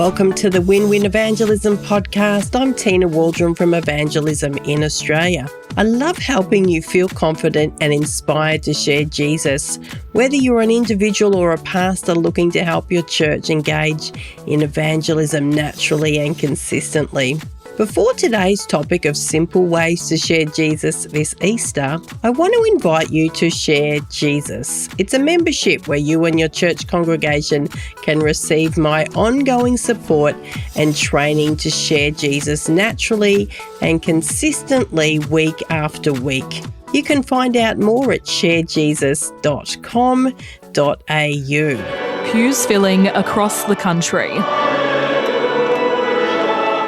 Welcome to the Win-Win Evangelism podcast. I'm Tina Waldron from Evangelism in Australia. I love helping you feel confident and inspired to share Jesus, whether you're an individual or a pastor looking to help your church engage in evangelism naturally and consistently. Before today's topic of simple ways to share Jesus this Easter, I want to invite you to share Jesus. It's a membership where you and your church congregation can receive my ongoing support and training to share Jesus naturally and consistently week after week. You can find out more at sharejesus.com.au. Pews filling across the country,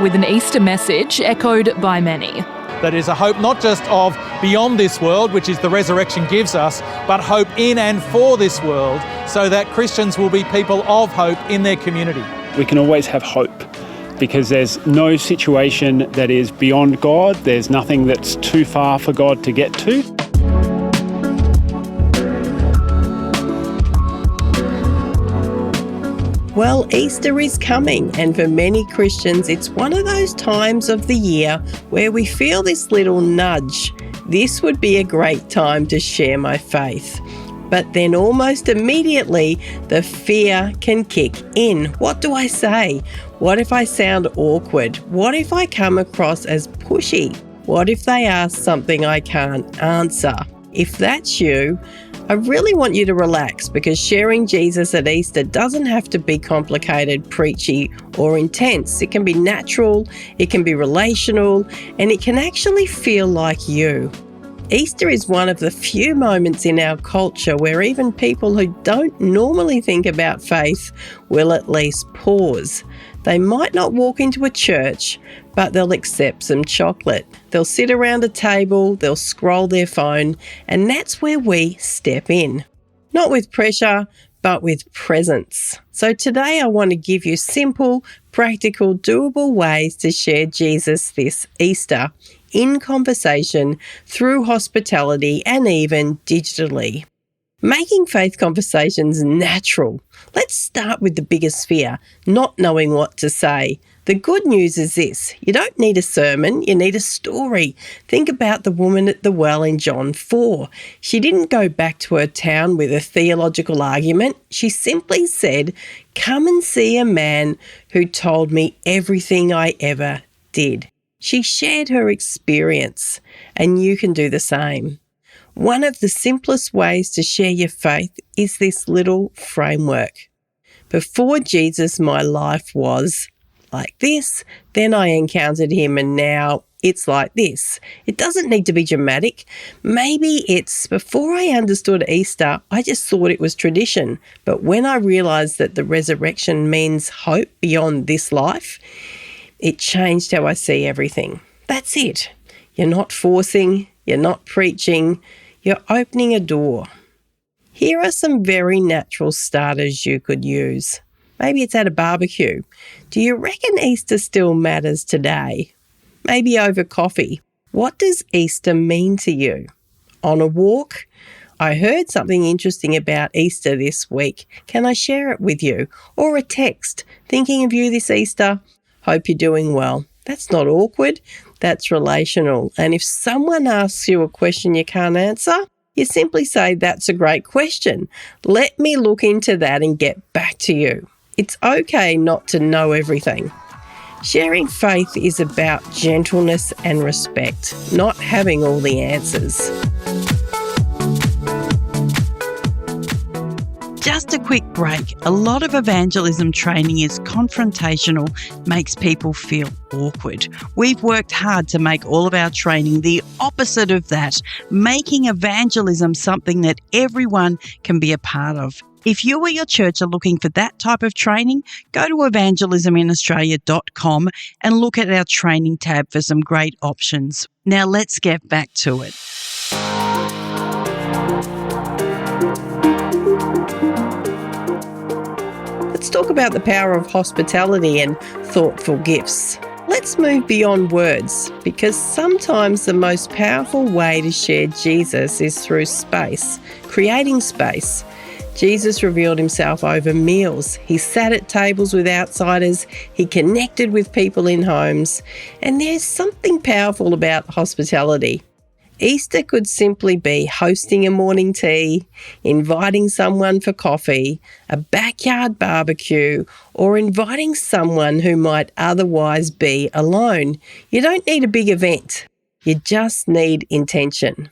with an Easter message echoed by many. That is a hope not just of beyond this world, which is the resurrection gives us, but hope in and for this world, so that Christians will be people of hope in their community. We can always have hope because there's no situation that is beyond God. There's nothing that's too far for God to get to. Well, Easter is coming, and for many Christians, it's one of those times of the year where we feel this little nudge. This would be a great time to share my faith. But then almost immediately, the fear can kick in. What do I say? What if I sound awkward? What if I come across as pushy? What if they ask something I can't answer? If that's you, I really want you to relax, because sharing Jesus at Easter doesn't have to be complicated, preachy, or intense. It can be natural, it can be relational, and it can actually feel like you. Easter is one of the few moments in our culture where even people who don't normally think about faith will at least pause. They might not walk into a church, but they'll accept some chocolate. They'll sit around a table, they'll scroll their phone, and that's where we step in. Not with pressure, but with presence. So today I want to give you simple, practical, doable ways to share Jesus this Easter in conversation, through hospitality, and even digitally. Making faith conversations natural. Let's start with the biggest fear, not knowing what to say. The good news is this: you don't need a sermon, you need a story. Think about the woman at the well in John 4. She didn't go back to her town with a theological argument. She simply said, "Come and see a man who told me everything I ever did." She shared her experience, and you can do the same. One of the simplest ways to share your faith is this little framework. Before Jesus, my life was like this, then I encountered him, and now it's like this. It doesn't need to be dramatic. Maybe it's, before I understood Easter, I just thought it was tradition. But when I realised that the resurrection means hope beyond this life, it changed how I see everything. That's it. You're not forcing, you're not preaching, you're opening a door. Here are some very natural starters you could use. Maybe it's at a barbecue. Do you reckon Easter still matters today? Maybe over coffee. What does Easter mean to you? On a walk? I heard something interesting about Easter this week. Can I share it with you? Or a text. Thinking of you this Easter. Hope you're doing well. That's not awkward. That's relational. And if someone asks you a question you can't answer, you simply say, "That's a great question. Let me look into that and get back to you." It's okay not to know everything. Sharing faith is about gentleness and respect, not having all the answers. Just a quick break. A lot of evangelism training is confrontational, makes people feel awkward. We've worked hard to make all of our training the opposite of that, making evangelism something that everyone can be a part of. If you or your church are looking for that type of training, go to evangelisminaustralia.com and look at our training tab for some great options. Now let's get back to it. Let's talk about the power of hospitality and thoughtful gifts. Let's move beyond words, because sometimes the most powerful way to share Jesus is through space, creating space. Jesus revealed himself over meals. He sat at tables with outsiders. He connected with people in homes. And there's something powerful about hospitality. Easter could simply be hosting a morning tea, inviting someone for coffee, a backyard barbecue, or inviting someone who might otherwise be alone. You don't need a big event. You just need intention.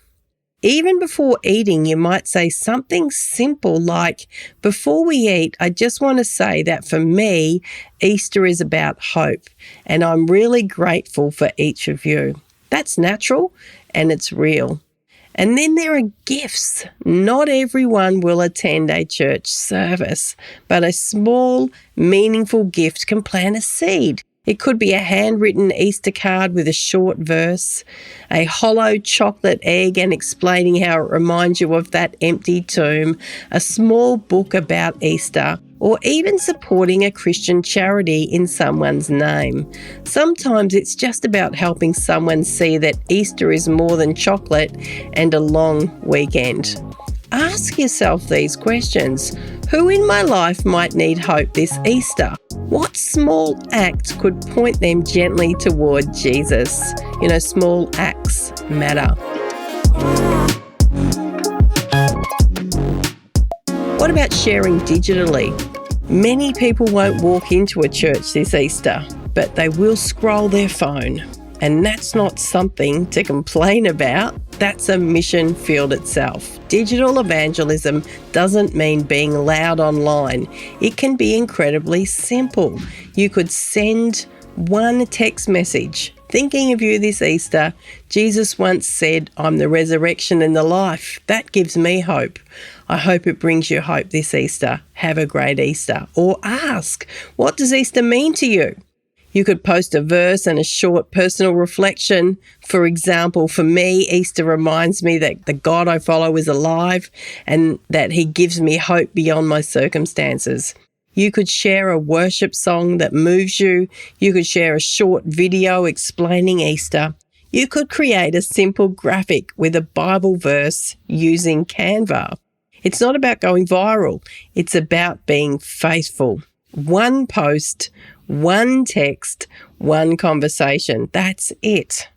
Even before eating, you might say something simple like, before we eat, I just want to say that for me, Easter is about hope, and I'm really grateful for each of you. That's natural and it's real. And then there are gifts. Not everyone will attend a church service, but a small, meaningful gift can plant a seed. It could be a handwritten Easter card with a short verse, a hollow chocolate egg and explaining how it reminds you of that empty tomb, a small book about Easter, or even supporting a Christian charity in someone's name. Sometimes it's just about helping someone see that Easter is more than chocolate and a long weekend. Ask yourself these questions. Who in my life might need hope this Easter? What small act could point them gently toward Jesus? Small acts matter. What about sharing digitally? Many people won't walk into a church this Easter, but they will scroll their phone. And that's not something to complain about. That's a mission field itself. Digital evangelism doesn't mean being loud online. It can be incredibly simple. You could send one text message. Thinking of you this Easter, Jesus once said, I'm the resurrection and the life. That gives me hope. I hope it brings you hope this Easter. Have a great Easter. Or ask, what does Easter mean to you? You could post a verse and a short personal reflection. For example, for me, Easter reminds me that the God I follow is alive and that he gives me hope beyond my circumstances. You could share a worship song that moves you. You could share a short video explaining Easter. You could create a simple graphic with a Bible verse using Canva. It's not about going viral. It's about being faithful. One post, one text, one conversation. That's it.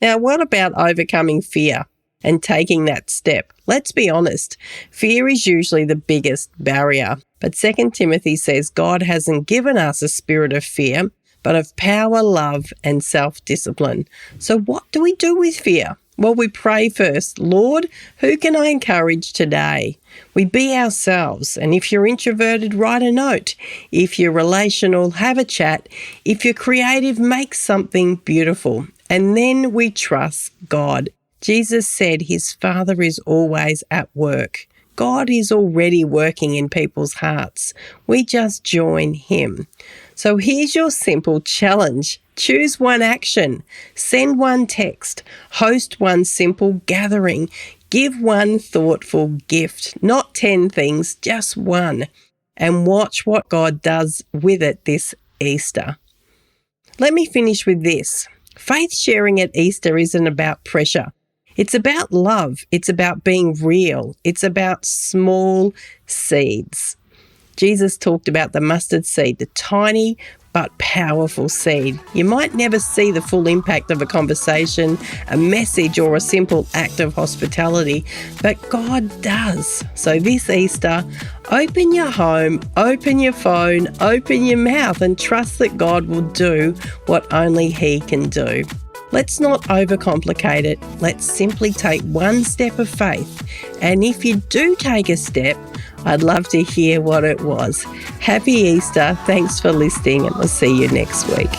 Now, what about overcoming fear and taking that step? Let's be honest. Fear is usually the biggest barrier. But 2 Timothy says God hasn't given us a spirit of fear, but of power, love, and self-discipline. So what do we do with fear? Well, we pray first. Lord, who can I encourage today? We be ourselves. And if you're introverted, write a note. If you're relational, have a chat. If you're creative, make something beautiful. And then we trust God. Jesus said his Father is always at work. God is already working in people's hearts. We just join him. So here's your simple challenge. Choose one action. Send one text. Host one simple gathering. Give one thoughtful gift. Not 10 things, just one. And watch what God does with it this Easter. Let me finish with this. Faith sharing at Easter isn't about pressure. It's about love. It's about being real. It's about small seeds. Jesus talked about the mustard seed, the tiny but powerful seed. You might never see the full impact of a conversation, a message, or a simple act of hospitality, but God does. So this Easter, open your home, open your phone, open your mouth, and trust that God will do what only he can do. Let's not overcomplicate it. Let's simply take one step of faith. And if you do take a step, I'd love to hear what it was. Happy Easter. Thanks for listening, and we'll see you next week.